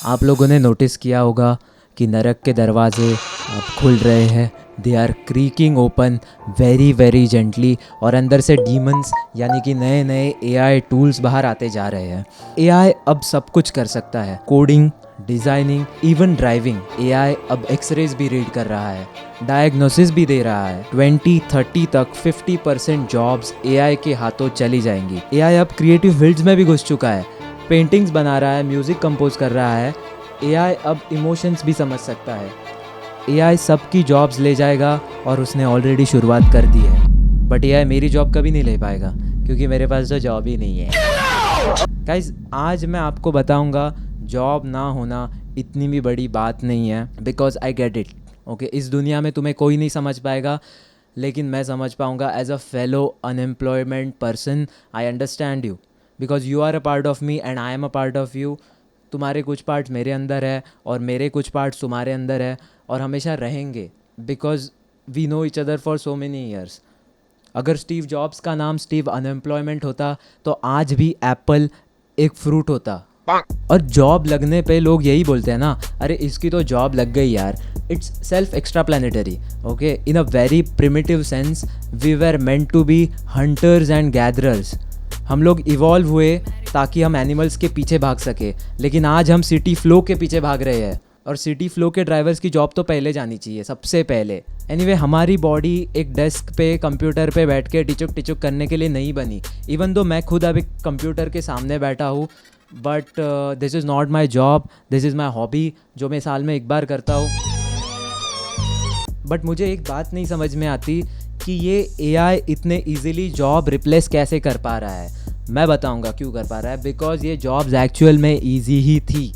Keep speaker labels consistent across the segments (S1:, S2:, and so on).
S1: आप लोगों ने नोटिस किया होगा कि नरक के दरवाजे अब खुल रहे हैं। They are creaking open very very gently और अंदर से डीमंस यानी कि नए नए एआई टूल्स बाहर आते जा रहे हैं। एआई अब सब कुछ कर सकता है, coding, designing, even driving. AI अब एक्सरेज भी रीड कर रहा है, डायग्नोसिस भी दे रहा है। 2030 तक 50% जॉब्स एआई के हाथों चली जाएंगी। एआई अब क्रिएटिव फील्ड्स में भी घुस चुका है, पेंटिंग्स बना रहा है, म्यूज़िक कंपोज कर रहा है। एआई अब इमोशंस भी समझ सकता है। एआई सबकी जॉब्स ले जाएगा और उसने ऑलरेडी शुरुआत कर दी है। बट एआई मेरी जॉब कभी नहीं ले पाएगा क्योंकि मेरे पास तो जॉब ही नहीं है। गाइस, आज मैं आपको बताऊंगा जॉब ना होना इतनी भी बड़ी बात नहीं है, because I get it. Okay, इस दुनिया में तुम्हें कोई नहीं समझ पाएगा, लेकिन मैं समझ पाऊंगा। As a fellow unemployment person I understand you, because you are a part of me and I am a part of you. तुम्हारे कुछ पार्ट्स मेरे अंदर है और मेरे कुछ पार्ट्स तुम्हारे अंदर है और हमेशा रहेंगे, because we know each other for so many years. अगर स्टीव जॉब्स का नाम स्टीव अनएम्प्लॉयमेंट होता तो आज भी एप्पल एक फ्रूट होता। और जॉब लगने पे लोग यही बोलते हैं ना, अरे इसकी तो जॉब लग गई यार। It's self extra planetary. Okay, in a very primitive sense we were meant to be hunters and gatherers. हम लोग इवॉल्व हुए ताकि हम एनिमल्स के पीछे भाग सके, लेकिन आज हम सिटी फ्लो के पीछे भाग रहे हैं। और सिटी फ्लो के ड्राइवर्स की जॉब तो पहले जानी चाहिए, सबसे पहले। एनीवे, हमारी बॉडी एक डेस्क पे कंप्यूटर पे बैठ के टिचुक टिचुक करने के लिए नहीं बनी। इवन दो मैं खुद अभी कंप्यूटर के सामने बैठा हूँ, but this is not my job, this is my hobby, जो मैं साल में एक बार करता हूँ। बट मुझे एक बात नहीं समझ में आती कि ये एआई इतने इजीली जॉब रिप्लेस कैसे कर पा रहा है। मैं बताऊंगा क्यों कर पा रहा है। बिकॉज ये जॉब्स एक्चुअल में ईजी ही थी।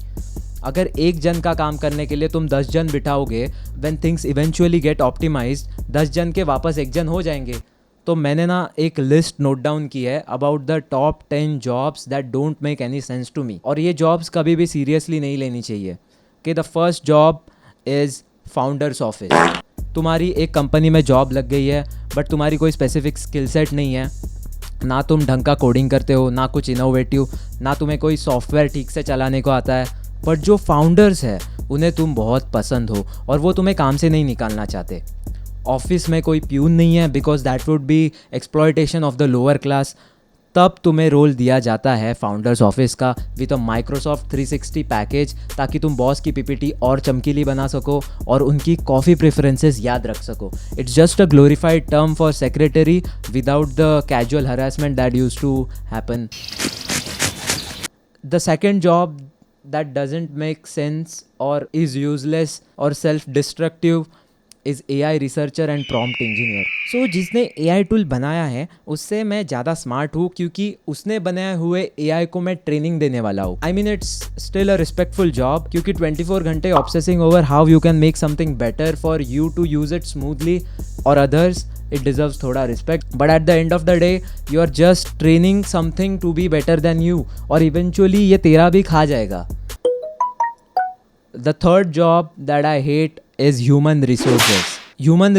S1: अगर एक जन का काम करने के लिए तुम 10 जन बिठाओगे, when things eventually get optimised, 10 जन के वापस एक जन हो जाएंगे। तो मैंने ना एक लिस्ट नोट डाउन की है about the top 10 jobs that don't make any sense to me. और ये जॉब्स कभी भी सीरियसली नहीं लेनी चाहिए। कि the first job is founders office. तुम्हारी एक कंपनी में जॉब लग गई है, बट तुम्हारी कोई स्पेसिफिक स्किल सेट नहीं है। ना तुम ढंग का कोडिंग करते हो, ना कुछ इनोवेटिव, ना तुम्हें कोई सॉफ्टवेयर ठीक से चलाने को आता है। बट जो फाउंडर्स है उन्हें तुम बहुत पसंद हो और वो तुम्हें काम से नहीं निकालना चाहते। ऑफिस में कोई प्यून नहीं है, because that would be exploitation of the lower class. तब तुम्हें रोल दिया जाता है फाउंडर्स ऑफिस का विद अ माइक्रोसॉफ्ट 360 पैकेज, ताकि तुम बॉस की पीपीटी और चमकीली बना सको और उनकी कॉफ़ी प्रेफरेंसेस याद रख सको। It's just a glorified term for secretary without the casual harassment that use to happen. The second job that doesn't make sense or is useless or self-destructive is AI researcher and prompt engineer. So जिसने AI tool बनाया है उससे मैं ज़्यादा smart हूँ, क्योंकि उसने बनाए हुए AI को मैं ट्रेनिंग देने वाला हूँ। I mean it's still a respectful job, क्योंकि 24 घंटे obsessing over how you can make something better for you to use it smoothly or others, it deserves थोड़ा respect. But at the end of the day you are just training something to be better than you, और eventually ये तेरा भी खा जाएगा। The third job that I hate is human resources. Human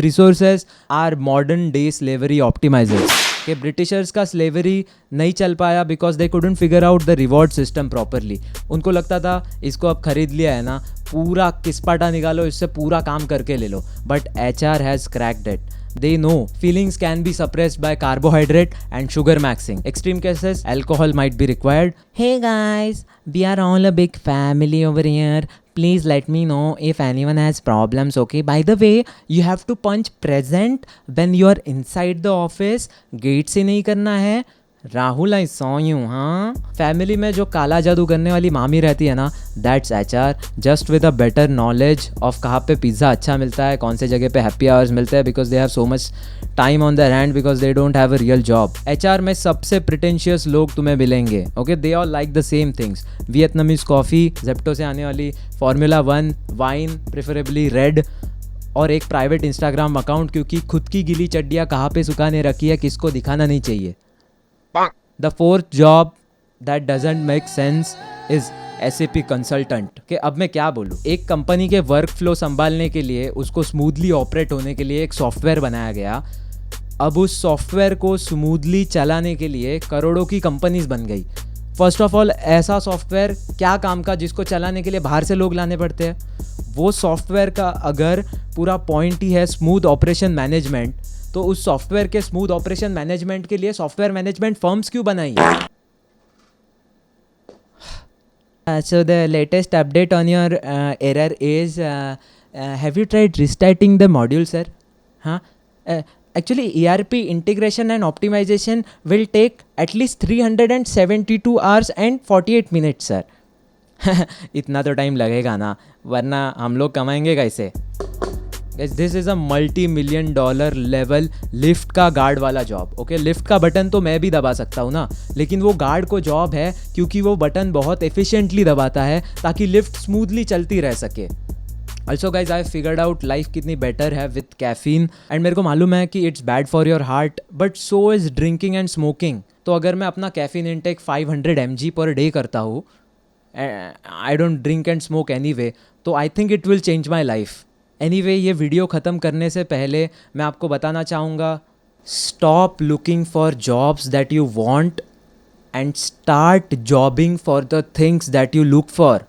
S1: resources are modern day slavery optimizers. कि Britishers का slavery नहीं चल पाया because they couldn't figure out the reward system properly. उनको लगता था इसको अब खरीद लिया है ना, पूरा किस्पाटा निकालो, इससे पूरा काम करके ले लो। But HR has cracked it. They know feelings can be suppressed by carbohydrate and sugar maxing. Extreme cases, alcohol might be required. Hey guys, we are all a big family over here. Please let me know if anyone has problems, okay? By the way, you have to punch present when you are inside the office. Gate से नहीं करना है। Rahul, I saw you. हाँ, family में जो काला जादू करने वाली मामी रहती है ना, that's HR, just with a better knowledge of कहाँ पे पिज़्ज़ा अच्छा मिलता है, कौन से जगह पे हैप्पी आवर्स मिलते हैं, because they have so much time on their hand, because they don't have a real job. HR में सबसे प्रिटेंशियस लोग तुम्हें मिलेंगे। Okay, they all like the same things. Vietnamese coffee, Zepto से आने वाली Formula 1, वाइन प्रेफरेबली रेड, और एक प्राइवेट इंस्टाग्राम अकाउंट, क्योंकि खुद की गिली चड्डियाँ कहाँ पे सुखाने रखी है किसको दिखाना नहीं चाहिए। The fourth job that doesn't make sense is SAP consultant. कि अब मैं क्या बोलूँ। एक कंपनी के वर्क फ्लो संभालने के लिए, उसको स्मूथली ऑपरेट होने के लिए एक सॉफ्टवेयर बनाया गया। अब उस सॉफ्टवेयर को स्मूथली चलाने के लिए करोड़ों की कंपनीज बन गई। फर्स्ट ऑफ ऑल ऐसा सॉफ्टवेयर क्या काम का जिसको चलाने के लिए बाहर से लोग लाने पड़ते हैं? वो सॉफ्टवेयर का अगर पूरा पॉइंट ही है स्मूथ ऑपरेशन मैनेजमेंट, तो उस सॉफ्टवेयर के स्मूथ ऑपरेशन मैनेजमेंट के लिए सॉफ्टवेयर मैनेजमेंट फर्म्स क्यों बनाई है? So the latest update on your error is have you tried restarting the module, sir? Huh? Actually, ERP integration and optimization will take at least 372 hours and 48 minutes, sir. इतना तो time लगेगा ना, वरना हम लोग कमाएंगे कैसे? This is a $multi-million level lift का गार्ड वाला जॉब. ओके, लिफ्ट का बटन तो मैं भी दबा सकता हूँ ना, लेकिन वो गार्ड को जॉब है क्योंकि वो बटन बहुत एफिशिएंटली दबाता है ताकि लिफ्ट स्मूथली चलती रह सके. Also guys I figured out life कितनी बेटर है विथ कैफीन, एंड मेरे को मालूम है कि it's bad for your heart, but so is drinking and smoking. तो अगर मैं अपना caffeine intake 500 mg per day करता हूँ, I don't drink and smoke anyway, तो I think it will change my life. Anyway, ये video ख़त्म करने से पहले मैं आपको बताना चाहूँगा, stop looking for jobs that you want and start jobbing for the things that you look for.